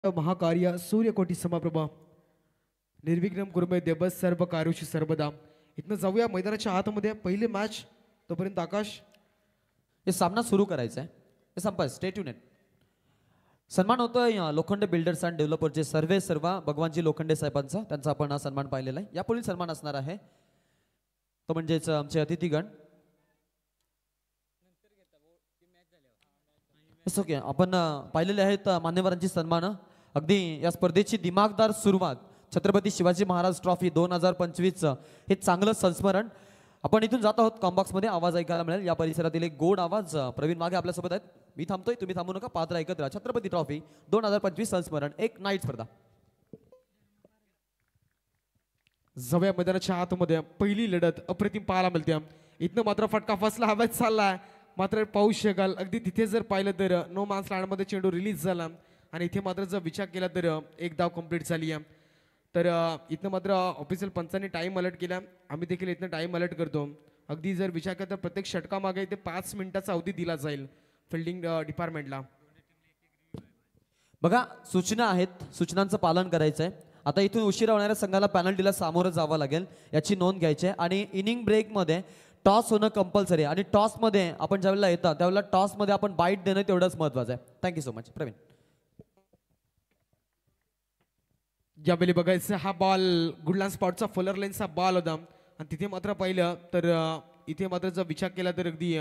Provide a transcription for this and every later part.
महाकार्य सूर्यकोटी समप्रभा निर्विघ्नं कुर्मे देव सर्व कार्येषु सर्वदा. इथनं जाऊया मैदानाच्या आतमध्ये पहिले मॅच. तोपर्यंत आकाश हे सामना सुरू करायचा आहे. हे संपा स्टे ट्यून्ड. सन्मान होतोय लोखंडे बिल्डर्स अँड डेव्हलपरचे सर्व भगवानजी लोखंडे साहेबांचा. त्यांचा आपण हा सन्मान पाहिलेला आहे. यापुढील सन्मान असणार आहे तो म्हणजेच आमचे अतिथीगण. ओके, आपण पाहिलेले आहेत मान्यवरांची सन्मान. अगदी या स्पर्धेची दिमागदार सुरुवात छत्रपती शिवाजी महाराज ट्रॉफी 2025 हे चांगलं संस्मरण. आपण इथून जात आहोत. कॉम्बॉक्समध्ये आवाज ऐकायला मिळेल. या परिसरातील एक गोड आवाज. प्रवीण मागे आपल्यासोबत आहेत. मी थांबतोय, तुम्ही थांबू नका. पात्र ऐकत राहा. छत्रपती ट्रॉफी 2025 संस्मरण एक नाईट स्पर्धा. जव्या मैदानाच्या आतमध्ये पहिली लढत अप्रतिम पाहायला मिळते. इथनं मात्र फटका फसला हव्यात चाललाय. मात्र पाहू शकाल अगदी तिथे जर पाहिलं तर नो मान्स लँडमध्ये चेंडू रिलीज झाला आणि इथे मात्र जर विचार केला तर एक धाव कंप्लीट झाली आहे. तर इथनं मात्र ऑफिशियल पंचांनी टाइम अलर्ट केला. आम्ही देखील इथनं टाइम अलर्ट करतो. अगदी जर विचार केला तर प्रत्येक षटकामागे इथे 5 मिनिटाचा अवधी दिला जाईल फिल्डिंग डिपार्टमेंटला. बघा, सूचना आहेत, सूचनांचं पालन करायचं आहे. आता इथून उशिरा होणाऱ्या संघाला पेनल्टीला सामोरं जावं लागेल, याची नोंद घ्यायची आहे. आणि इनिंग ब्रेकमध्ये टॉस होणं कंपल्सरी. आणि टॉसमध्ये आपण ज्यावेळेला येतात त्यावेळेला टॉसमध्ये आपण बाईट देणं तेवढंच महत्त्वाचं आहे. Thank you so much. प्रवीण, यावेळी बघायचं हा बॉल गुडलँड स्पॉटचा फुलर लेनचा बॉल होता आणि तिथे मात्र पाहिलं तर इथे मात्र जर विचार केला तर अगदी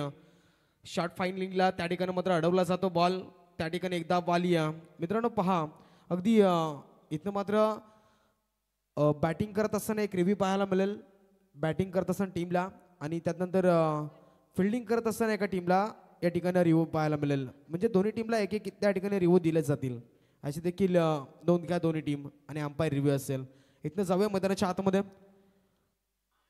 शॉर्ट फाईनलिंगला त्या ठिकाणी मात्र अडवला जातो बॉल. त्या ठिकाणी एकदा बॉल या मित्रांनो पहा अगदी इथं मात्र बॅटिंग करत असताना एक रिव्ह्यू पाहायला मिळेल. बॅटिंग करत असताना टीमला आणि त्यानंतर फिल्डिंग करत असताना एका टीमला या ठिकाणी रिव्ह्यू पाहायला मिळेल. म्हणजे दोन्ही टीमला एक एक त्या ठिकाणी रिव्ह्यू दिले जातील. अशी देखील नोंद घ्या दोन्ही टीम आणि अंपायर रिव्ह्यू असेल. इथनं जाऊया मैदानाच्या आतमध्ये.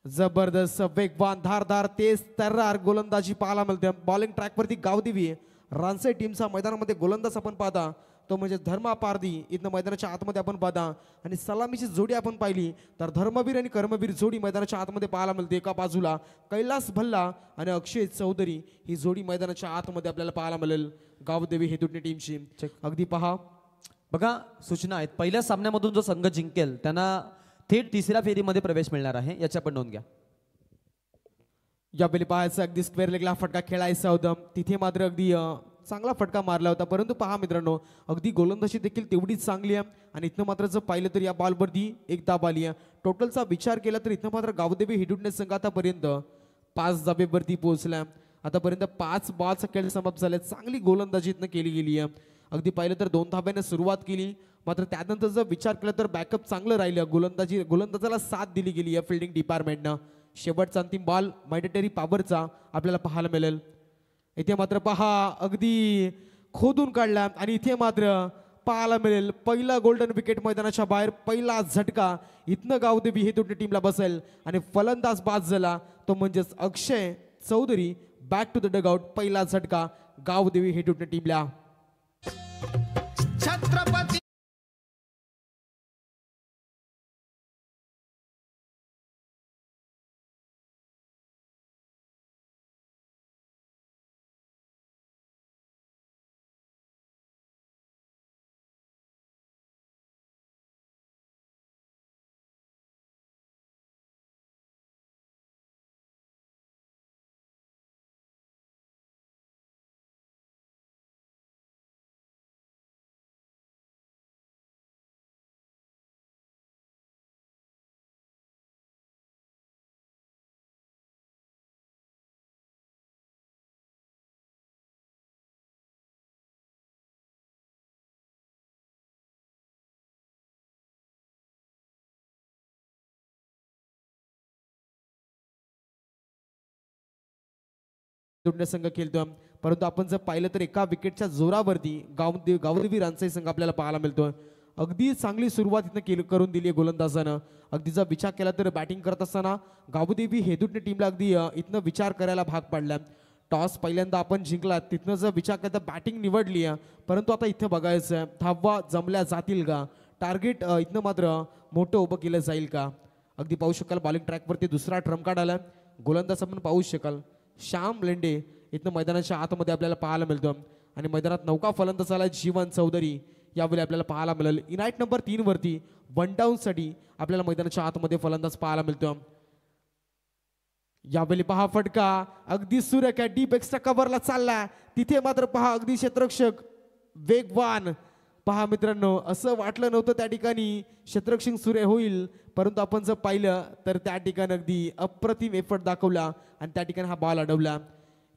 जबरदस्त वेगवान धारदार तेज तर्रार गोलंदाजी पाहायला मिळते. बॉलिंग ट्रॅकवरती गावदेवी रानसे टीमचा मैदानामध्ये गोलंदाज आपण पाहता तो म्हणजे धर्मा पारधी. इथनं मैदानाच्या आतमध्ये आपण पाहता आणि सलामीची जोडी आपण पाहिली तर धर्मवीर आणि कर्मवीर जोडी मैदानाच्या आतमध्ये पाहायला मिळते. एका बाजूला कैलास भल्ला आणि अक्षय चौधरी ही जोडी मैदानाच्या आतमध्ये आपल्याला पाहायला मिळेल गावदेवी हेतुटणे टीमची. अगदी पहा बघा, सूचना आहेत. पहिल्या सामन्यामधून जो संघ जिंकेल त्यांना थेट तिसऱ्या फेरीमध्ये प्रवेश मिळणार आहे, याची आपण नोंद घ्या. यावेळी पाहायचं अगदी स्क्वेअर लेगला फटका खेळायचा होता. तिथे मात्र अगदी चांगला फटका मारला होता. परंतु पहा मित्रांनो अगदी गोलंदाजी देखील तेवढीच चांगली आहे. आणि इथनं मात्र जर पाहिलं तर या बॉलवरती एक दाब आली आहे. टोटलचा विचार केला तर इथनं मात्र गावदेवी हिडुटणे संघ आतापर्यंत 5 धाबेवरती पोहोचला. आतापर्यंत 5 बॉलचा खेळ समाप्त झाले. चांगली गोलंदाजी इथनं केली गेली आहे. अगदी पाहिलं तर 2 धाब्याने सुरुवात केली. मात्र त्यानंतर जर विचार केला तर बॅकअप चांगलं राहिलं. गोलंदाजाला साथ दिली गेली आहे फिल्डिंग डिपार्टमेंटनं. शेवटचा अंतिम बॉल मॅन्डेटरी पॉवरचा आपल्याला पाहायला मिळेल. इथे मात्र पहा अगदी खोदून काढला आणि इथे मात्र पाहायला मिळेल पहिला गोल्डन विकेट मैदानाच्या बाहेर. पहिला झटका इथनं गावदेवी हे दोन्ही टीमला बसेल आणि फलंदाज बाद झाला तो म्हणजेच Akshay Chaudhari. Back to the dugout. पहिला झटका गावदेवी हे दोन्ही टीमला. छत्रपती संघ खेळतो. परंतु आपण जर पाहिलं तर एका विकेटच्या जोरावरती गावदेवी रानसाई संघ आपल्याला पाहायला मिळतोय. अगदी चांगली सुरुवात इथं करून दिली आहे गोलंदाजानं. अगदी जर विचार केला तर बॅटिंग करत असताना गावदेवी हेदुटणे टीमला अगदी इथनं विचार करायला भाग पाडला. टॉस पहिल्यांदा आपण जिंकला. तिथनं जर विचार केला तर बॅटिंग निवडली आहे. परंतु आता इथं बघायचं आहे धावा जमल्या जातील का. टार्गेट इथनं मात्र मोठं उभं केलं जाईल का. अगदी पाहू शकाल बॉलिंग ट्रॅकवरती दुसरा ट्रम्प कार्ड आला. गोलंदाज आपण पाहू शकाल श्याम लेंडे इथनं मैदानाच्या आतमध्ये आपल्याला पाहायला मिळतो. आणि मैदानात नौका फलंदाज आला जीवन चौधरी. यावेळी आपल्याला पाहायला मिळेल. इनाईट नंबर 3 वरती वन डाऊन साठी आपल्याला मैदानाच्या आतमध्ये फलंदाज पाहायला मिळतो. यावेळी पहा फटका अगदी सुरेख आहे, डीप एक्स्ट्रा कव्हरला चालला, तिथे मात्र पहा अगदी क्षेत्ररक्षक वेगवान. पहा मित्रांनो, असं वाटलं नव्हतं त्या ठिकाणी क्षेत्ररक्षक सुरे होईल, परंतु आपण जर पाहिलं तर त्या ठिकाणी अगदी अप्रतिम एफर्ट दाखवला आणि त्या ठिकाणी हा बॉल अडवला.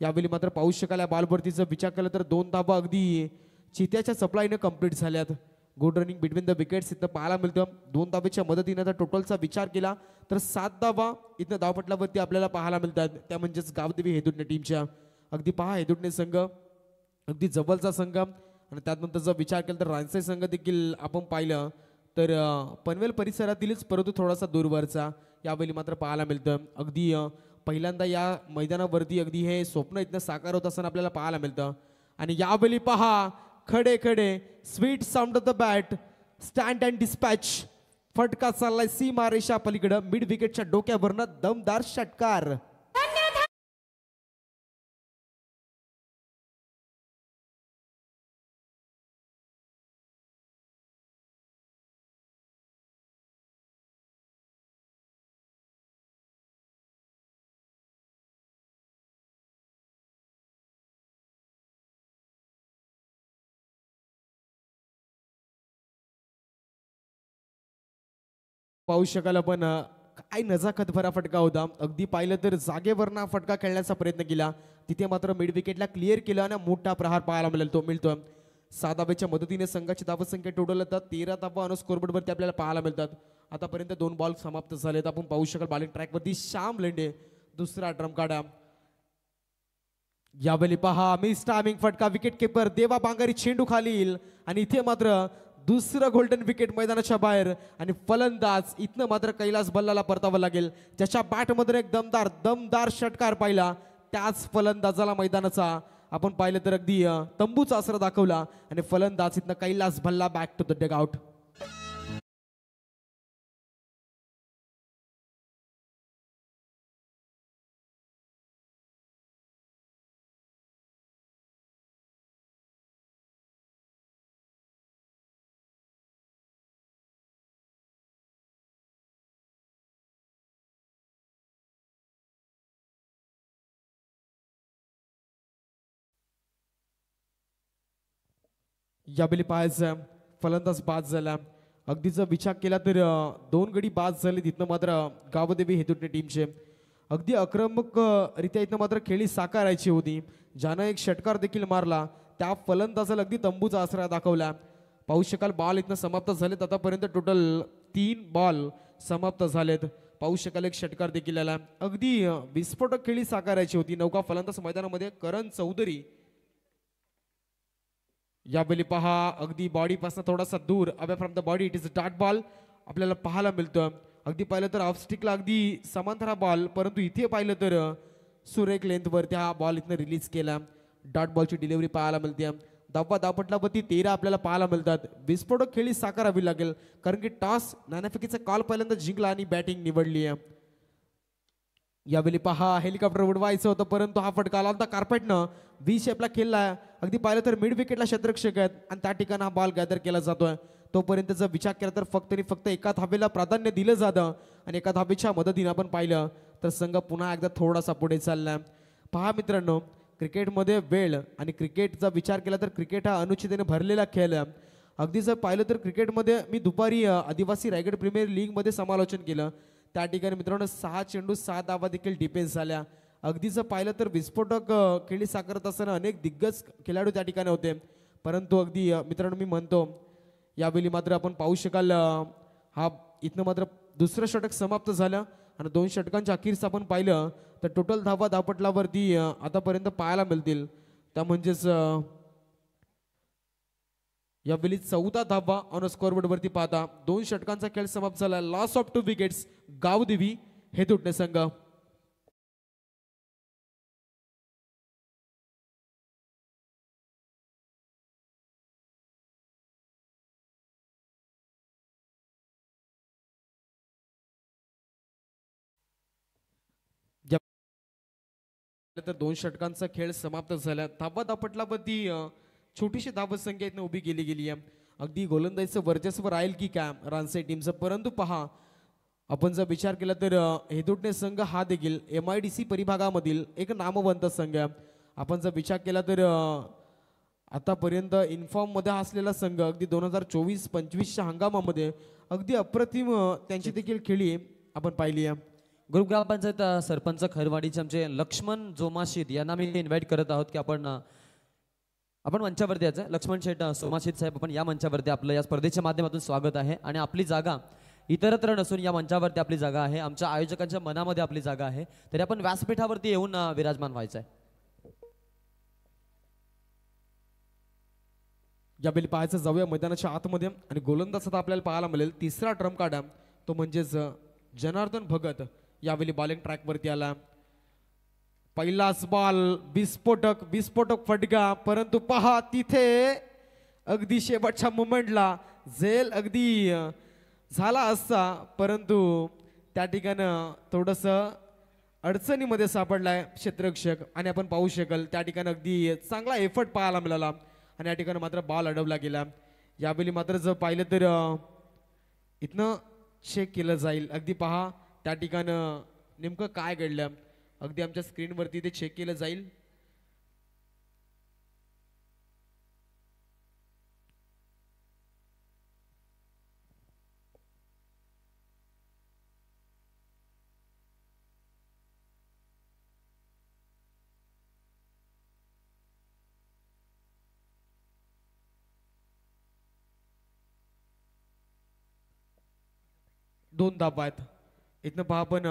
यावेळी मात्र पाहू शकाल या बॉलवरतीचा विचार केला तर 2 धावा अगदी चित्याच्या सप्लायने कंप्लीट झाल्यात. Good running between the wickets इथं पाहायला मिळतं. 2 धावेच्या मदतीने टोटलचा विचार केला तर 7 धावा इथं धावपटलावरती आपल्याला पाहायला मिळतात. त्या म्हणजेच गावदेवी हेदुटणे टीमच्या. अगदी पहा हेदुटणे संघ अगदी जवळचा संघ आणि त्यानंतर जर विचार केला तर रानसाई संघ देखील आपण पाहिलं तर पनवेल परिसरातीलच परंतु थोडासा दूरवरचा यावेळी मात्र पाहायला मिळतं. अगदी पहिल्यांदा या मैदानावरती अगदी हे स्वप्न इथनं साकार होत असताना आपल्याला पाहायला मिळतं. आणि यावेळी पहा खडे खडे sweet sound of the bat stand and dispatch. फटका चाललाय सीमा रेषा पलीकडं मिड विकेटच्या डोक्यावरनं दमदार षटकार. पाहू शकाल आपण काय नजाकत भरा फटका होता. अगदी पाहिलं तर जागेवरनं हा फटका खेळण्याचा प्रयत्न केला, तिथे मात्र मिड विकेटला क्लिअर केलं आणि मोठा प्रहार पाहायला मिळतो. 7 धावेच्या मदतीने संघाची धावसंख्या टोटल होतात 13 धावा आणि स्कोरबोर्डवरती आपल्याला पाहायला मिळतात. आतापर्यंत 2 बॉल समाप्त झालेत. आपण पाहू शकाल बॉलिंग ट्रॅकवरती श्याम लेंडे दुसरा ड्रम काढा. यावेळी पहा मिस टायमिंग फटका, विकेट किपर देवा बांगारी चेंडू खालील आणि इथे मात्र दुसरं गोल्डन विकेट मैदानाच्या बाहेर आणि फलंदाज इथनं मात्र कैलास बल्लाला परतावं लागेल, ज्याच्या बॅटमधून एक दमदार षटकार पाहिला. त्याच फलंदाजाला मैदानाचा आपण पाहिलं तर अगदी तंबूचा आसरा दाखवला आणि फलंदाज इथनं Kailas Bhalla back to the dugout. यावेळी पाहायचं फलंदाज बाद झाला. अगदी जर विचार केला तर 2 गडी बाद झाले तिथनं मात्र गावदेवी हेतुटणे टीमचे. अगदी आक्रमक रित्या इथनं मात्र खेळी साकारायची होती, ज्यानं एक षटकार देखील मारला. त्या फलंदाजाला अगदी तंबूचा आसरा दाखवला. पाहू शकाल बॉल इथनं समाप्त झालेत. आतापर्यंत टोटल 3 बॉल समाप्त झालेत. पाहू शकाल एक षटकार देखील आला. अगदी विस्फोटक खेळी साकारायची होती. नौका फलंदाज मैदानामध्ये करण चौधरी. यावेळी पहा अगदी बॉडीपासून थोडासा दूर away from the body it is a dot ball आपल्याला पाहायला मिळतं. अगदी पाहिलं तर ऑफ स्टिकला अगदी समांतर हा बॉल, परंतु इथे पाहिलं तर सुरेख लेंथवरती हा बॉल इथनं रिलीज केला. डॉट बॉलची डिलिव्हरी पाहायला मिळते. धावपटलावरती 13 आपल्याला पाहायला मिळतात. विस्फोटक खेळी साकारावी लागेल, कारण की टॉस नाणेफेकीचा कॉल पहिल्यांदा जिंकला आणि बॅटिंग निवडली आहे. यावेळी पहा हेलिकॉप्टर उडवायचं होतं, परंतु हा फटका आला होता कार्पेटनं व्ही शेपला खेळला. अगदी पाहिलं तर मिड विकेटला क्षेत्ररक्षक आहेत आणि त्या ठिकाणी हा बॉल गॅदर केला जातोय. तोपर्यंत जर विचार केला तर फक्त आणि फक्त एका धावेला प्राधान्य दिलं जातं आणि एका धावेच्या मदतीने आपण पाहिलं तर संघ पुन्हा एकदा थोडासा पुढे चालला. पहा मित्रांनो, क्रिकेटमध्ये वेळ आणि क्रिकेटचा विचार केला तर क्रिकेट हा अनुचितेने भरलेला खेळ आहे. अगदी जर पाहिलं तर क्रिकेटमध्ये मी दुपारी आदिवासी रायगड प्रीमियर लीगमध्ये समालोचन केलं. त्या ठिकाणी मित्रांनो 6 चेंडू 6 धावा देखील डिफेन्स झाल्या. अगदी जर पाहिलं तर विस्फोटक खेळी साकारत असताना अनेक दिग्गज खेळाडू त्या ठिकाणी होते, परंतु अगदी मित्रांनो मी म्हणतो यावेळी मात्र आपण पाहू शकाल हा इथनं मात्र दुसरं षटक समाप्त झालं आणि 2 षटकांच्या अखेरीस आपण पाहिलं तर टोटल धावा धावपटलावरती आतापर्यंत पाहायला मिळतील. त्या म्हणजेच यावेळी 14 धावा ऑन स्कोरबोर्ड वरती पाहता 2 षटकांचा खेळ समाप्त झाला. लॉस ऑफ 2 विकेट्स गावदेवी हेतुटणे संघ. तर 2 षटकांचा खेळ समाप्त झाला. धावा धापटलावरती छोटीशी धावसंख्या इथनं उभी केली गेली आहे. अगदी गोलंदाजीचं वर्चस्व राहील की काय रानसे टीमचं, परंतु पहा आपण जर विचार केला तर हेदुटणे संघ हा देखील MIDC परिभागामधील एक नामवंत संघ आहे. आपण जर विचार केला तर आतापर्यंत मध्ये असलेला संघ अगदी 2024-25च्या हंगामामध्ये अगदी अप्रतिम त्यांची देखील खेळी आपण पाहिली आहे. ग्रुप ग्रामपंचायत सरपंच खैरवाडीचे आमचे लक्ष्मण जोमाशीद यांना मी इन्व्हाइट करत आहोत की आपण मंचावरती यायचं. लक्ष्मण शेठ सोमाशीद साहेब, आपण या मंचावरती आपलं या स्पर्धेच्या माध्यमातून स्वागत आहे. आणि आपली जागा इतरत्र नसून या मंचावरती आपली जागा आहे, आमच्या आयोजकांच्या मनामध्ये आपली जागा आहे. तरी आपण व्यासपीठावरती येऊन विराजमान व्हायचं आहे. यावेळी पाहायचं जाऊया मैदानाच्या आतमध्ये आणि गोलंदाज आता आपल्याला पाहायला मिळेल. तिसरा ट्रम्प कार्ड तो म्हणजेच जनार्दन भगत यावेळी बॉलिंग ट्रॅकवरती आला. पहिलाच बॉल विस्फोटक फटका, परंतु पहा तिथे अगदी शेवटच्या मोमेंटला झेल अगदी झाला असता, परंतु त्या ठिकाणं थोडंसं अडचणीमध्ये सापडलाय क्षेत्ररक्षक. आणि आपण पाहू शकाल त्या ठिकाणी अगदी चांगला एफर्ट पाहायला मिळाला आणि या ठिकाणी मात्र बॉल अडवला गेला. यावेळी मात्र जर पाहिलं तर इथनं चेक केलं जाईल. अगदी पहा त्या ठिकाणं नेमकं काय घडलं, अगदी आमच्या स्क्रीनवरती ते चेक केलं जाईल. दोन धाबा आहेत इथनं पहा. पण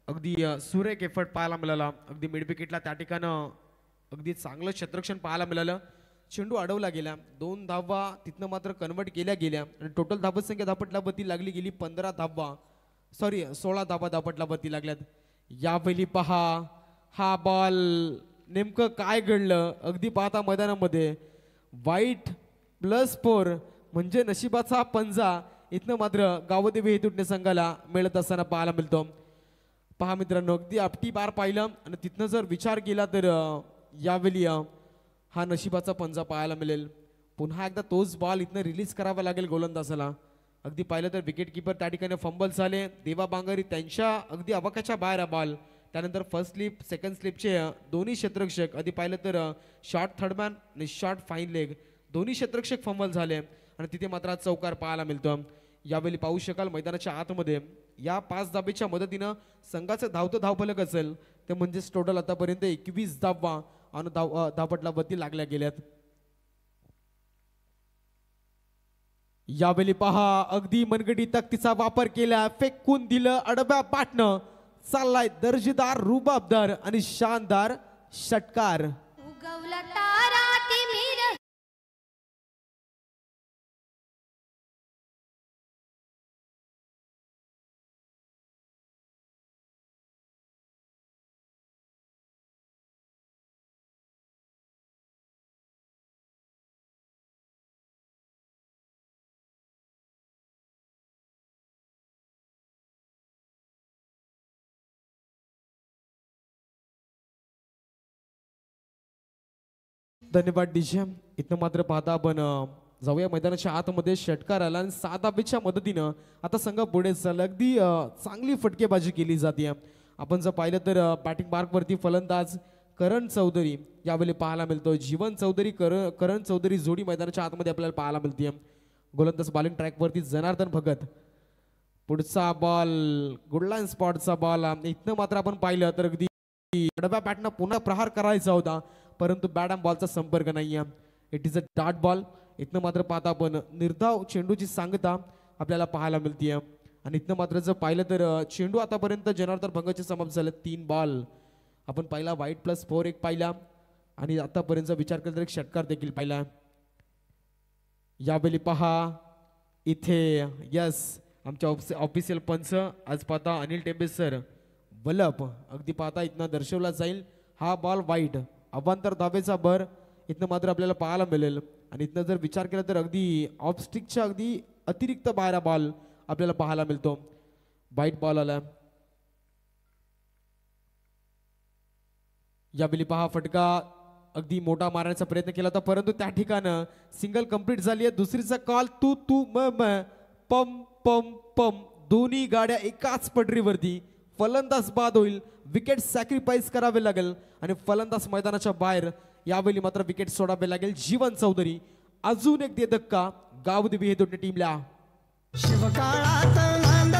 अगदी सुरेख एफर्ट पाहायला मिळाला. अगदी मिड विकेटला त्या ठिकाणं अगदी चांगलं क्षेत्ररक्षण पाहायला मिळालं. चेंडू अडवला गेला. 2 धावा तिथनं मात्र कन्वर्ट केल्या गेल्या आणि टोटल धाबत संख्या धापटला बत्ती लागली गेली 15 धावा, 16 धाबा धापटला बत्ती लागल्यात. यावेळी पहा हा बॉल नेमकं काय घडलं, अगदी पाहता मैदानामध्ये वाईट +4 म्हणजे नशिबाचा पंजा इथनं मात्र गावदेवी हेतुटणे संघाला मिळत असताना पाहायला मिळतो. पहा मित्रांनो, अगदी आपटी बार पाहिलं आणि तिथनं जर विचार केला तर यावेळी हा नशिबाचा पंजा पाहायला मिळेल. पुन्हा एकदा तोच बॉल इथनं रिलीज करावा लागेल गोलंदाजाला. अगदी पाहिलं तर विकेट किपर त्या ठिकाणी फंबल झाले. देवा बांगारी त्यांच्या अगदी अवाक्याच्या बाहेर हा बॉल. त्यानंतर फर्स्ट स्लिप सेकंड स्लिपचे दोन्ही क्षेत्ररक्षक, आधी पाहिलं तर शॉर्ट थर्डमॅन आणि शॉर्ट फाईन लेग दोन्ही क्षेत्ररक्षक फंबल झाले आणि तिथे मात्र चौकार पाहायला मिळतो. यावेळी पाहू शकाल मैदानाच्या आतमध्ये या 5 धाबेच्या मदतीनं संघाचं धावतं धावफलक असेल ते म्हणजेच टोटल आतापर्यंत 21 धावा आणि धावपटला बत्ती लागल्या गेल्यात. यावेळी पहा अगदी मनगटी तक्तीचा वापर केला, फेकून दिलं अडब्या पाटणं, चाललाय दर्जेदार रुबाबदार आणि शानदार षटकार. उगवला तारा तिमिर धन्यवाद डीजे. इथनं मात्र पाहता आपण जाऊया मैदानाच्या आतमध्ये. षटकार आला आणि 7 धाबेच्या मदतीनं आता संघ पुढे चालला. अगदी चांगली फटकेबाजी केली जाते. आपण जर पाहिलं तर बॅटिंग मार्कवरती फलंदाज करण चौधरी यावेळी पाहायला मिळतो. जीवन चौधरी करण चौधरी जोडी मैदानाच्या आतमध्ये आपल्याला पाहायला मिळते. गोलंदाज बॉलिंग ट्रॅकवरती जनार्दन भगत. पुढचा बॉल गुडलाईन स्पॉटचा बॉल. इथनं मात्र आपण पाहिलं तर अगदी आडव्या बॅटनं पुन्हा प्रहार करायचा होता, परंतु बॅट अँड बॉलचा संपर्क नाहीये. It is a dot ball. इथनं मात्र पाहता आपण निर्धाव चेंडूची सांगता आपल्याला पाहायला मिळते. आणि इथनं मात्र जर पाहिलं तर चेंडू आतापर्यंत जनार्दन भंगाचे समाप्त झाले. 3 बॉल आपण पाहिला, वाईट +4 एक पाहिला आणि आतापर्यंत विचार केला तर एक षटकार देखील पाहिला. यावेळी पहा इथे यस आमच्या ऑफिशियल पंच आज पाहता अनिल टेंबे सर वल्लभ. अगदी पाहता इथनं दर्शवला जाईल हा बॉल वाईट, अवांतर धाबेचा भर इथनं मात्र आपल्याला पाहायला मिळेल. आणि इथनं जर विचार केला तर अगदी ऑफ स्टिकच्या अगदी अतिरिक्त बाहेर बॉल आपल्याला पाहायला मिळतो. वाईट बॉल आला. यावेळी पहा फटका अगदी मोठा मारण्याचा प्रयत्न केला होता परंतु त्या ठिकाणं सिंगल कंप्लीट झाली आहे. दुसरीचा कॉल तू तू म म पम पम पम दोन्ही गाड्या एकाच पटरीवरती. फलंदाज बाद होईल, विकेट सॅक्रिफाईस करावे लागेल आणि फलंदाज मैदानाच्या बाहेर. यावेळी मात्र विकेट सोडावे लागेल. जीवन चौधरी अजून एक दे धक्का गावदेवी हे दोन्ही टीमला. शिवकाळात नांद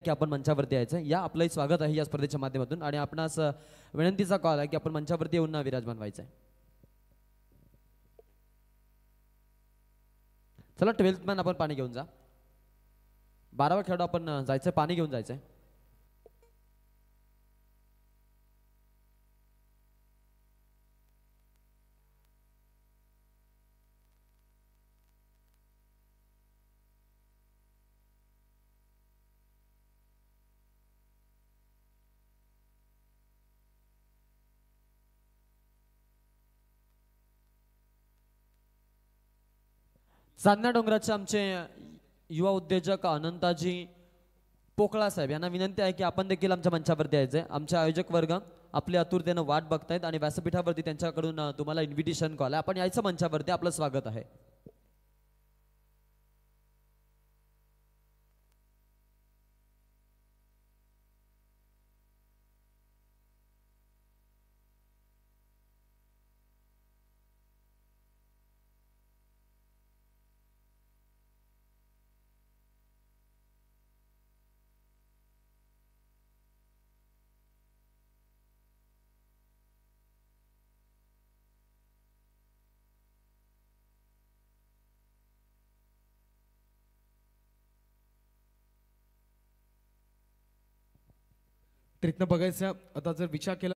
की आपण मंचावरती यायचं. या आपलंही स्वागत आहे या स्पर्धेच्या माध्यमातून आणि आपणास विनंतीचा कॉल आहे की आपण मंचावरती येऊन विराजमान व्हायचं आहे. चला 12th मॅन आपण पाणी घेऊन जा. 12वा खेळाडू आपण जायचंय, पाणी घेऊन जायचंय. चांदण्या डोंगराचे आमचे युवा उद्योजक अनंताजी पोकळा साहेब यांना विनंती आहे की आपण देखील आमच्या मंचावरती यायचंय. आमचे आयोजक वर्ग आपल्या आतुरतेनं वाट बघतायत आणि व्यासपीठावरती त्यांच्याकडून तुम्हाला इन्व्हिटेशन कॉल आहे. आपण यायचं मंचावरती, आपलं स्वागत आहे. ट्रीतनं बघायचं आता जर विचार केला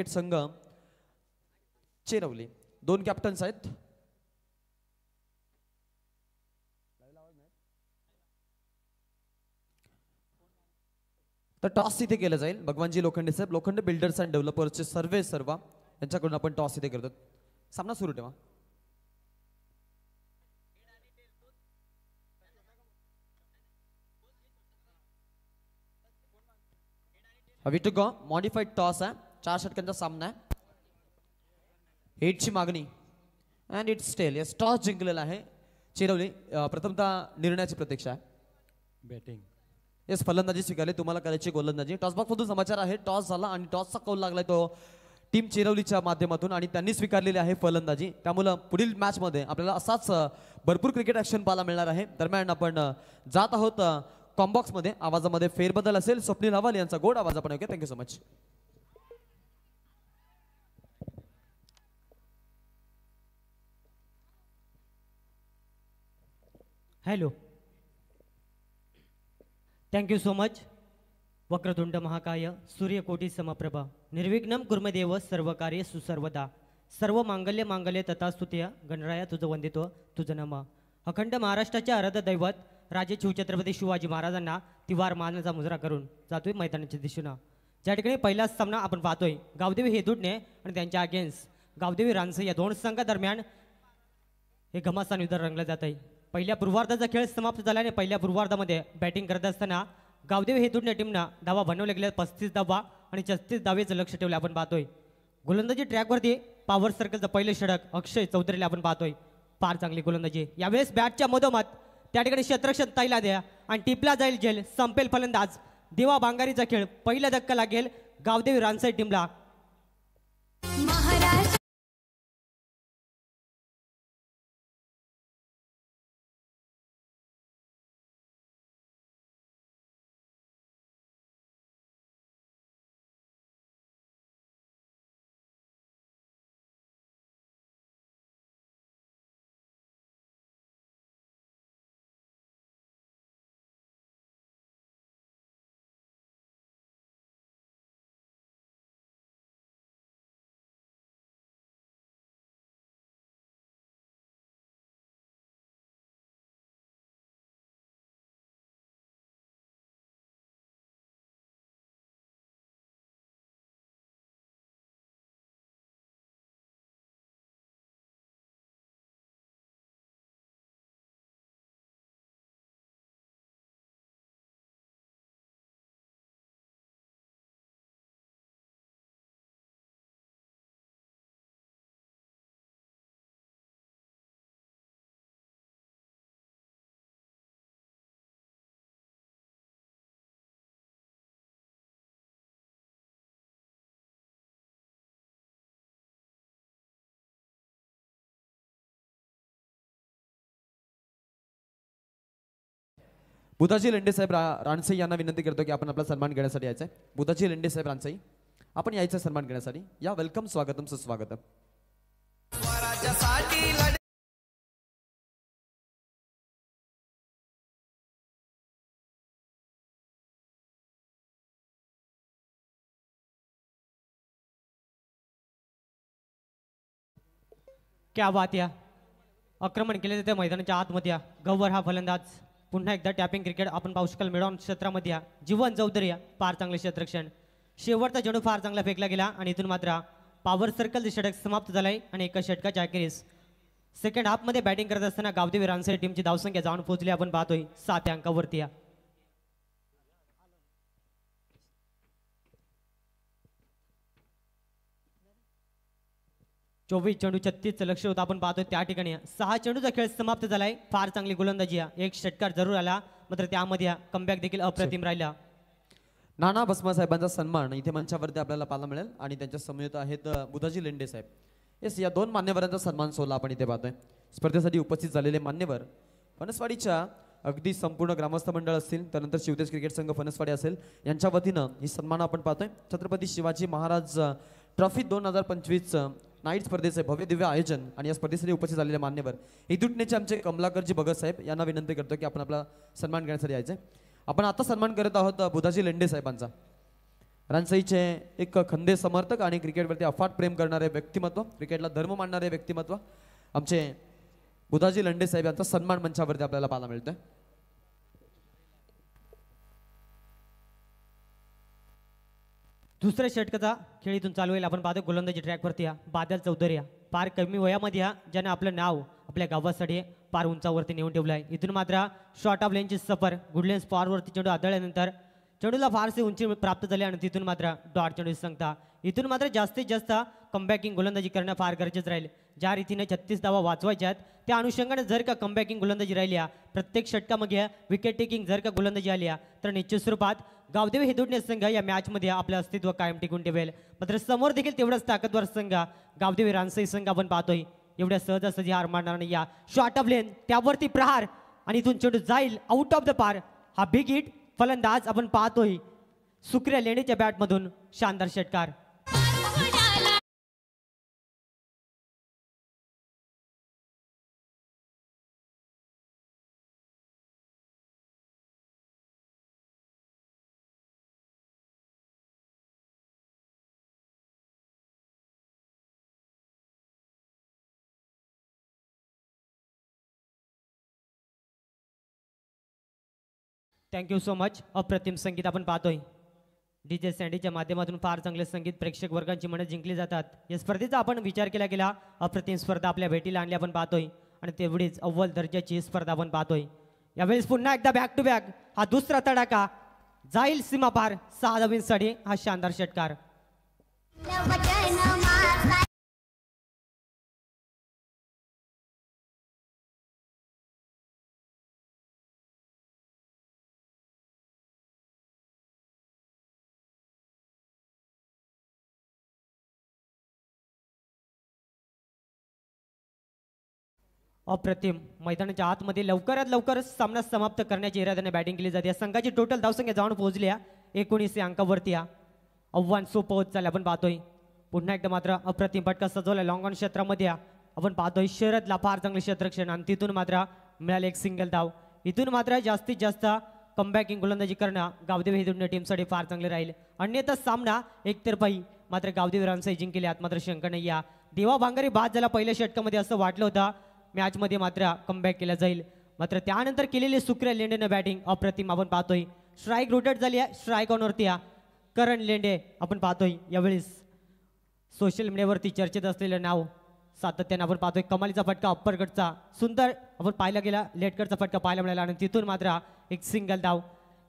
क्रिकेट संघ चेरवली 2 कॅप्टन्स आहेत. तर टॉस इथे केलं जाईल. भगवानजी लोखंडे साहेब, लोखंडे बिल्डर्स अँड डेव्हलपर्सचे सर्वा यांच्याकडून आपण टॉस इथे करतो. सामना सुरू ठेवा. हवी टू गो मॉडिफाईड टॉस आहे. 4 षटकांचा सामना आहे. 8ची मागणी and it's tail. Yes, toss जिंकलेला आहे चिरवली. प्रथमतः निर्णयाची प्रतीक्षा आहे. बॅटिंग. येस, फलंदाजी स्वीकारली. तुम्हाला करायची गोलंदाजी. टॉसबॉक्स मधून समाचार आहे. टॉस झाला आणि टॉसचा कौल लागलाय तो टीम चिरवलीच्या माध्यमातून आणि त्यांनी स्वीकारलेली आहे फलंदाजी. त्यामुळं पुढील मॅच मध्ये आपल्याला असाच भरपूर क्रिकेट ऍक्शन पाहायला मिळणार आहे. दरम्यान आपण जात आहोत कॉम्बॉक्स मध्ये. आवाजामध्ये फेरबदल असेल. स्वप्नील हवाल यांचा गोड आवाज आपण ऐकूया. Thank you so much. Hello, thank you so much. वक्रतुंड महाकाय सूर्यकोटी समप्रभा निर्विघ्नं कुर्मदेव सर्व कार्य सुसर्वदा. सर्व मांगल्य मांगल्य तथा स्तुत्य गणराया तुझं वंदितो तुझं नम. अखंड महाराष्ट्राचे आराध्य दैवत राजे शिवछत्रपती शिवाजी महाराजांना तिवार मानाचा मुजरा करून जातोय मैदानाच्या दिशेनं. ज्या ठिकाणी पहिलाच सामना आपण पाहतोय गावदेवी हेदुडणे आणि त्यांच्या अगेन्स्ट गावदेवी रानसे या 2 संघादरम्यान हे घमासान युद्ध रंगलं जात आहे. पहिल्या पूर्वार्धाचा खेळ समाप्त झाल्याने पहिल्या पूर्वार्धामध्ये बॅटिंग करत असताना गावदेवी हेदुडणे टीमनं धावा बनवले गेल्या 35 धावा आणि 36 धावेचं लक्ष ठेवले आपण पाहतोय. गोलंदाजी ट्रॅकवरती पॉवर सर्कलचं पहिलं षटक अक्षय चौधरीला आपण पाहतोय. फार चांगली गोलंदाजी. यावेळेस बॅटच्या मधोमध त्या ठिकाणी क्षेत्ररक्षण ताईला द्या आणि टिपला जाईल जेल. संपेल फलंदाज देवा बांगारीचा खेळ. पहिला धक्का लागेल गावदेवी रानसाई टीमला. महाराज बुधाजी लेंडे साहेब रानसई यांना विनंती करतो की आपण आपला सन्मान घेण्यासाठी यायचं आहे. बुधाजी लेंडे साहेब रानसई, आपण यायचं सन्मान घेण्यासाठी. या, वेलकम, स्वागतम, सुस्वागतम. क्या बात या. आक्रमण केले जाते मैदानाच्या आतमध्ये या. गव्हर हा फलंदाज. पुन्हा एकदा टॅपिंग क्रिकेट आपण पाहू शकाल मिडॉन क्षेत्रामध्ये या. जीवन चौधरी या फार चांगले क्षेत्ररक्षण. शेवटचा चेंडू फार चांगला फेकला गेला आणि इथून मात्र पॉवर सर्कल षटक समाप्त झालाय आणि एका षटकाच्या अखेरीस सेकंड हाफमध्ये बॅटिंग करत असताना गावदेवी रानसई टीमची धावसंख्या जाऊन पोहोचली आपण पाहतोय 7 अंकावरती या. चोवीस चेंडू 36 लक्ष होतं आपण पाहतोय त्या ठिकाणी. 6 चेंडूचा खेळ समाप्त झालाय. फार चांगली गोलंदाजी या. एक षटकार जरूर आला मात्र त्यामध्ये कमबॅक देखील अप्रतिम राहिला. नाना भस्मा साहेबांचा सन्मान इथे मंचावरती आपल्याला पाहायला मिळेल आणि त्यांच्या समवेत आहेत बुधाजी लेंडे साहेब. येस, या 2 मान्यवरांचा सन्मान सोहळा आपण इथे पाहतोय. स्पर्धेसाठी उपस्थित झालेले मान्यवर फणसवाडीच्या अगदी संपूर्ण ग्रामस्थ मंडळ असतील, त्यानंतर शिवतेज क्रिकेट संघ फणसवाडी असेल, यांच्या वतीनं ही सन्मान आपण पाहतोय. छत्रपती शिवाजी महाराज ट्रॉफी 2025 नाईट स्पर्धेचे भव्य दिव्य आयोजन आणि या स्पर्धेसाठी उपस्थित झालेले मान्यवर इदुटणेचे आमचे कमलाकरजी भगत साहेब यांना विनंती करतो की आपण आपला सन्मान करण्यासाठी यायचे. आपण आता सन्मान करत आहोत बुधाजी लेंडे साहेबांचा. रानसाईचे एक खंदे समर्थक आणि क्रिकेटवरती अफाट प्रेम करणारे व्यक्तिमत्व, क्रिकेटला धर्म मानणारे व्यक्तिमत्व आमचे बुधाजी लंडे साहेब यांचा सन्मान मंचावरती आपल्याला पाहायला मिळतोय. दुसऱ्या षटकाचा खेळ इथून चालू होईल. आपण पाहतो गोलंदाजी ट्रॅकवरती बादल चौधरी फार कमी वयामध्ये ज्याने आपलं नाव आपल्या गावासाठी फार उंचावरती नेऊन ठेवलं आहे. इथून मात्र शॉर्ट ऑफ लेनची सफर गुड लेन्स फॉरवरती चेंडू आदळल्यानंतर चेंडूला फारसे उंची प्राप्त झाली आणि तिथून मात्र डॉट चेंडू सांगता. इथून मात्र जास्तीत जास्त कमबॅकिंग गोलंदाजी करणं फार गरजेचं राहील. ज्या रीतीने 36 धावा वाचवायच्या आहेत त्या अनुषंगाने जर का कमबॅकिंग गोलंदाजी राहिली प्रत्येक षटकामध्ये विकेट टेकिंग जर का गोलंदाजी आली तर निश्चित स्वरूपात गावदेवी हेदुडणे संघ या मॅचमध्ये आपलं अस्तित्व कायम टिकून ठेवेल. मात्र समोर देखील तेवढाच ताकदवर संघ गावदेवी रानसाई संघ आपण पाहतोय एवढ्या सहजासहजी हार मारणार नाही. या शॉर्ट ऑफ लेन त्यावरती प्रहार आणि इथून चेंडू जाईल आउट ऑफ द पार. हा बिग हिट फलंदाज आपण पाहतोय सुक्रिया लेणीच्या बॅटमधून शानदार षटकार. Thank you so much. अप्रतिम संगीत आपण पाहतोय DJ सँडीच्या माध्यमातून फार चांगले संगीत प्रेक्षक वर्गांची मनं जिंकली जातात. या स्पर्धेचा आपण विचार केला गेला अप्रतिम स्पर्धा आपल्या भेटीला आणली आपण पाहतोय आणि तेवढीच अव्वल दर्जाची स्पर्धा आपण पाहतोय. यावेळेस पुन्हा एकदा बॅक टू बॅक हा दुसरा तडाखा जाईल सीमा पार 6 धावांसाठी हा शानदार षटकार. अप्रतिम. मैदानाच्या आतमध्ये लवकरात लवकर सामना समाप्त करण्याची इराद्याने बॅटिंग केली जाते. या संघाची टोटल धावसंख्या जाऊन पोहोचल्या 19 अंकावरती. आव्हान सोपं होत चाललं आपण पाहतोय. पुन्हा एकदा मात्र अप्रतिम फटका सजवला लॉंग ऑन क्षेत्रामध्ये आपण पाहतोय. शरदला फार चांगले क्षेत्ररक्षण आणि तिथून मात्र मिळाले एक सिंगल धाव. इथून मात्र जास्तीत जास्त कमबॅकिंग गोलंदाजी करणं गावदेवी हेदुडणे टीमसाठी फार चांगले राहील. अन्यथा सामना एकतर्फी मात्र गावदेवी रानसाई जिंकले यात मात्र शंका नाही. या देवा भांगारी बाद झाला पहिल्या षटकामध्ये असं वाटलं होतं. मॅचमध्ये मात्र कमबॅक केला जाईल मात्र त्यानंतर केलेली सुक्रिया लेंडेनं बॅटिंग अप्रतिम आपण पाहतोय. स्ट्राईक रोटेट झाली आहे. स्ट्राईक ऑनवरती करण लेंडे आपण पाहतोय. यावेळेस सोशल मीडियावरती चर्चेत असलेलं नाव सातत्याने आपण पाहतोय. कमालीचा फटका अप्परकटचा सुंदर आपण पाहायला गेला. लेटकडचा फटका पाहायला मिळाला आणि तिथून मात्र एक सिंगल धाव.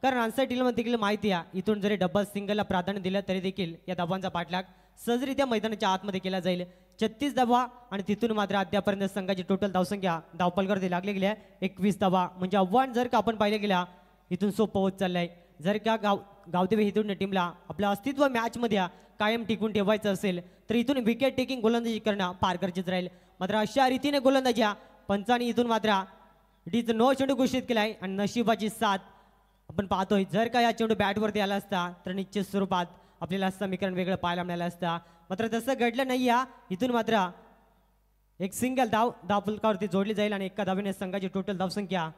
कारण आन्सर टीममध्ये देखील माहिती आहे इथून जरी डबल सिंगलला प्राधान्य दिलं तरी देखील या धावांचा पाठलाग सहजरित्या मैदानाच्या आतमध्ये केला जाईल. 36 धावा आणि तिथून मात्र अद्यापर्यंत संघाची टोटल धावसंख्या धावपलकरती लागली गेल्या 21 धावा. म्हणजे आव्हान जर का आपण पाहिलं गेला इथून सोपं होत चाललंय. जर का गावदेवी हेदुडणे टीमला आपलं अस्तित्व मॅचमध्ये कायम टिकून ठेवायचं असेल तर इथून विकेट टेकिंग गोलंदाजी करणं फार गरजेचं राहील. मात्र अशा रीतीने गोलंदाजी पंचांनी इथून मात्र डीच नो चेंडू घोषित केलाय आणि नशिबाची साथ आपण पाहतोय. जर का या चेंडू बॅटवरती आला असता तर निश्चित स्वरूपात आपल्याला समीकरण वेगळं पाहायला मिळालं असतं. मात्र तसं घडलं नाही. इथून मात्र एक सिंगल धावपलकावरती जोडली जाईल आणि एका धावेने संघाची टोटल धावसंख्या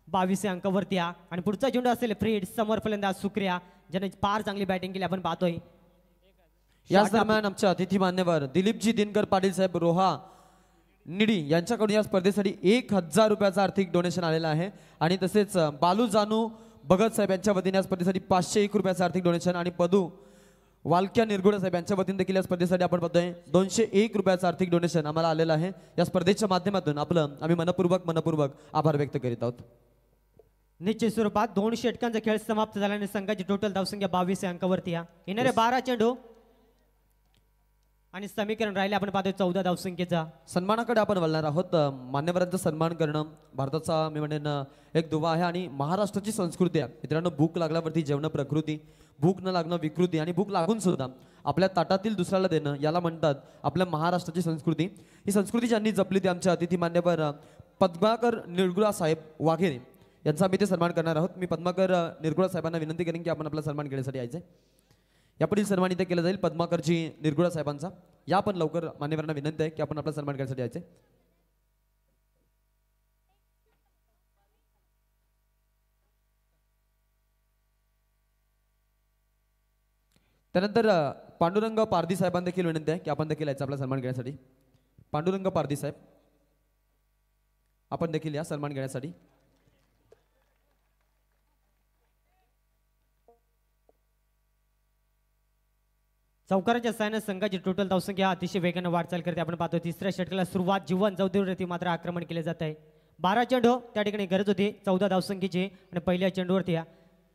22 अंकावरती आणि पुढचा चेंडू असेल फ्रीड समोर फलंदाज सुक्रिया ज्याने फार चांगली बॅटिंग केली आपण पाहतोय. याच दरम्यान आमच्या अतिथी मान्यवर दिलीपजी दिनकर पाटील साहेब रोहा निडी यांच्याकडून या स्पर्धेसाठी 1000 रुपयाचं आर्थिक डोनेशन आलेलं आहे आणि तसेच बालू जानू भगत साहेब यांच्या वतीने या स्पर्धेसाठी 501 रुपयाचं आर्थिक डोनेशन आणि पदू वालक्या निरगुडे साहेब यांच्या वतीने देखील या स्पर्धेसाठी आपण पाहतोय 201 रुपयाचं आर्थिक डोनेशन आम्हाला आलेलं आहे. या स्पर्धेच्या माध्यमातून आम्ही मनपूर्वक आभार व्यक्त करीत आहोत. निश्चित स्वरूपात 2 षटकांचा खेळ समाप्त झाल्याने संघाची टोटल धावसंख्या 22 अंकावरती येणारे 12 चेंडू आणि समीकरण राहिले आपण पाहतोय 14 धावसंख्येचा. सन्मानाकडे आपण वळणार आहोत. मान्यवरांचा सन्मान करणं भारताचा मी म्हणेन एक दुवा आहे आणि महाराष्ट्राची संस्कृती आहे. मित्रांनो भूक लागल्यावरती जेवण प्रकृती, भूक न लागणं विकृती आणि भूक लागून सुद्धा आपल्या ताटातील दुसऱ्याला देणं याला म्हणतात आपल्या महाराष्ट्राची संस्कृती. ही संस्कृती ज्यांनी जपली ती आमच्या अतिथी मान्यवर पद्माकर निरगुडा साहेब वाघेरे यांचा आम्ही ते सन्मान करणार आहोत. मी पद्माकर निरगुडा साहेबांना विनंती करेन की आपण आपला सन्मान घेण्यासाठी यायचे. यापुढील सन्मान इथे केला जाईल पद्माकरजी निरगुडा साहेबांचा. या पण लवकर मान्यवरांना विनंती आहे की आपण आपला सन्मान करण्यासाठी यायचे. त्यानंतर पांडुरंग पारधी साहेबांना देखील विनंती आहे की आपण देखील याचा आपला सन्मान घेण्यासाठी. पांडुरंग पारधी साहेब आपण देखील या सन्मान घेण्यासाठी. चौकाराच्या सायनं संघाची टोटल धावसंख्या अतिशय वेगाने वाटचाल करते. आपण पाहतो तिसऱ्या षटकाला सुरुवात जीवन चौथीवरती मात्र आक्रमण केले जात आहे. 12 चेंडू त्या ठिकाणी गरज होती 14 धावसंख्येची आणि पहिल्या चेंडूवरती या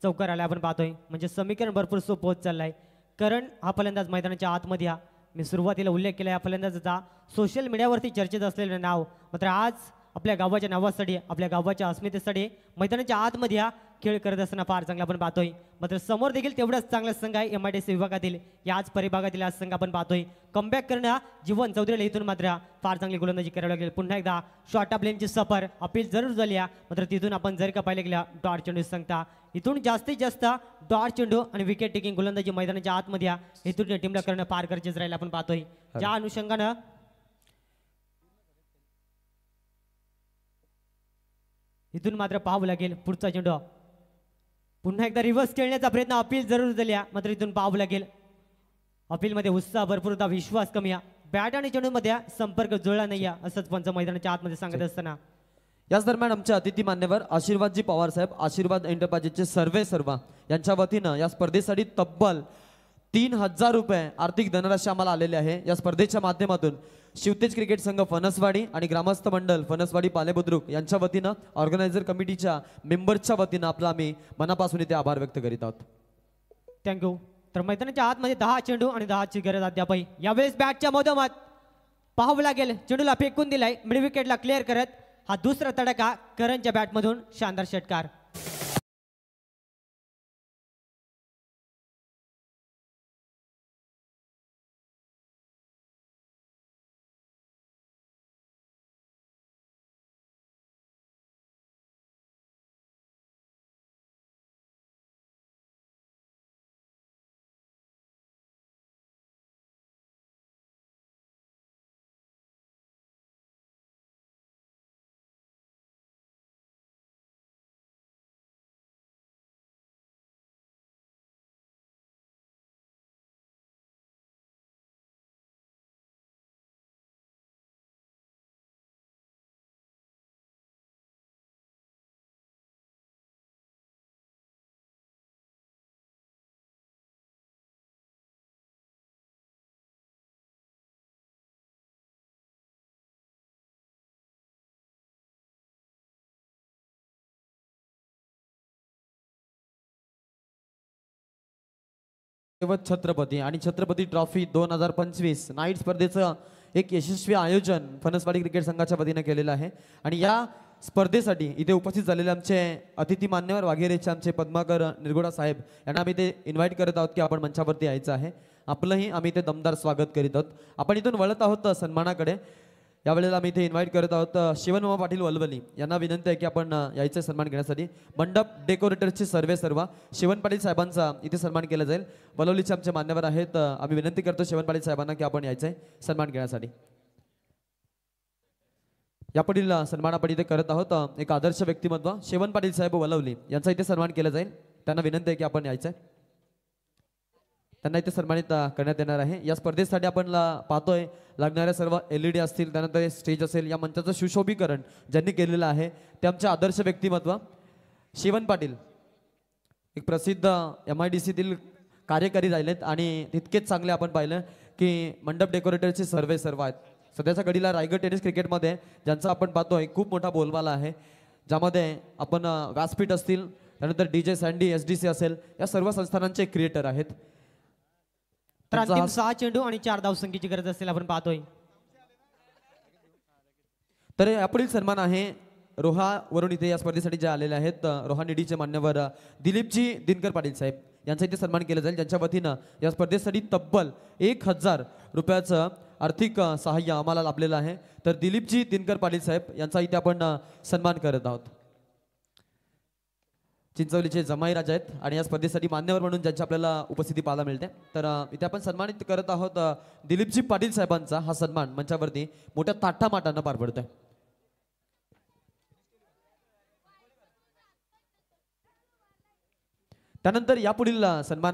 चौकार आला आपण पाहतोय. म्हणजे समीकरण भरपूर सोपं होत चाललंय. कारण हा फलंदाज मैदानाच्या आतमध्ये या मी सुरुवातीला उल्लेख केला या फलंदाजाचा सोशल मीडियावरती चर्चेत असलेलं नाव मात्र आज आपल्या गावाच्या नावासाठी आपल्या गावाच्या अस्मितेसाठी मैदानाच्या आतमध्ये हा खेळ करत असताना फार चांगला आपण पाहतोय. मात्र समोर देखील तेवढाच चांगला संघ आहे MIDC विभागातील याच परिभागातील आज संघ आपण पाहतोय. कमबॅक करणं जीवन चौधरीला इथून मात्र फार चांगली गोलंदाजी करावी लागेल. पुन्हा एकदा शॉर्ट ऑफ लेनची सफर अपील जरूर झाली मात्र तिथून आपण जर का पाहिलं गेल्या डॉट चेंडू सांगता इथून जास्तीत जास्त डॉट चेंडू आणि विकेट टेकिंग गोलंदाजी मैदानाच्या आतमध्ये इथून टीमला करणं फार गरजेचं राहील आपण पाहतोय. ज्या अनुषंगानं इथून मात्र पाहावं लागेल पुढचा चेंडू पुन्हा एकदा रिव्हर्स खेळण्याचा प्रयत्न अपील जरूर झाल्या मात्र इथून पाहावं लागेल. अपीलमध्ये उत्साह भरपूर होता विश्वास कमी बॅट आणि चेंडूमध्ये संपर्क जुळला नाही असंच पंच मैदानाच्या आतमध्ये सांगत असताना याच दरम्यान आमचे अतिथी मान्यवर आशीर्वादजी पवार साहेब आशीर्वाद एंटरप्राइजेसचे सर्वा यांच्या वतीनं या स्पर्धेसाठी तब्बल 3000 रुपये आर्थिक धनराशी आम्हाला आलेले आहे. या स्पर्धेच्या माध्यमातून शिवतेज क्रिकेट संघ फणसवाडी आणि ग्रामस्थ मंडळ फणसवाडी पालेबुद्रुक यांच्या वतीनं ऑर्गनायझर कमिटीच्या मेंबर्सच्या वतीनं आपला आम्ही मनापासून इथे आभार व्यक्त करीत आहोत. थँक्यू. तर मैदानाच्या आतमध्ये 10 चेंडू आणि 10ची गरज अद्यापही यावेळेस बॅटच्या मधोमध पाहावं लागेल. चेंडूला फेकून दिलाय मिड विकेटला क्लिअर करत हा दुसरा तडका करणच्या बॅटमधून शानदार षटकार. छत्रपती आणि छत्रपती ट्रॉफी 2025 नाईट स्पर्धेचं एक यशस्वी आयोजन फणसवाडी क्रिकेट संघाच्या वतीने केलेलं आहे. आणि या स्पर्धेसाठी इथे उपस्थित झालेले आमचे अतिथी मान्यवर वाघेरेचे आमचे पद्माकर निरगुडा साहेब यांना आम्ही ते इन्व्हाइट करत आहोत की आपण मंचावरती यायचं आहे. आपलंही आम्ही इथे दमदार स्वागत करीत आहोत. आपण इथून वळत आहोत सन्मानाकडे. यावेळेला आम्ही इथे इन्व्हाइट करत आहोत शिवनमामा पाटील वलवली यांना विनंती आहे की आपण यायचं सन्मान घेण्यासाठी. मंडप डेकोरेटरचे सर्वा शिवन पाटील साहेबांचा इथे सन्मान केला जाईल. वलवलीचे आमचे मान्यवर आहेत. आम्ही विनंती करतो शिवन पाटील साहेबांना की आपण यायचं सन्मान घेण्यासाठी. यापुढील सन्मान आपण इथे करत आहोत एक आदर्श व्यक्तिमत्व शिवन पाटील साहेब वलवली यांचा इथे सन्मान केला जाईल. त्यांना विनंती आहे की आपण यायचं त्यांना इथे सन्मानित करण्यात येणार आहे. या स्पर्धेसाठी आपण पाहतोय लागणाऱ्या सर्व LED असतील त्यानंतर स्टेज असेल या मंचाचं सुशोभीकरण ज्यांनी केलेलं आहे ते आमचे आदर्श व्यक्तिमत्व शिवन पाटील एक प्रसिद्ध MIDCतील कार्यकारी राहिलेत आणि तितकेच चांगले आपण पाहिलं की मंडप डेकोरेटरचे सर्व आहेत. सध्याच्या घडीला रायगड टेनिस क्रिकेटमध्ये ज्यांचा आपण पाहतोय खूप मोठा बोलबाला आहे ज्यामध्ये आपण व्यासपीठ असतील त्यानंतर DJ सँडी SDC असेल या सर्व संस्थानांचे क्रिएटर आहेत. तर अंतिम 6 चेंडू आणि 4 धावसंख्येची गरज असेल आपण पाहतोय. तर यापुढील सन्मान आहे रोहा वरून इथे या स्पर्धेसाठी जे आलेले आहेत रोहा निडीचे मान्यवर दिलीपजी दिनकर पाटील साहेब यांचा इथे सन्मान केला जाईल. ज्यांच्या वतीनं या स्पर्धेसाठी तब्बल 1000 रुपयाचं आर्थिक सहाय्य आम्हाला लाभलेलं आहे. तर दिलीपजी दिनकर पाटील साहेब यांचा इथे आपण सन्मान करत आहोत. चिंचवलीचे जमाई राजा आहेत आणि या स्पर्धेसाठी मान्यवर म्हणून ज्यांची आपल्याला उपस्थिती पाहायला मिळते. तर इथे आपण सन्मानित करत आहोत दिलीपजी पाटील साहेबांचा हा सन्मान मंचावरती मोठ्या ताठामाटानं पार पडतोय. त्यानंतर यापुढील सन्मान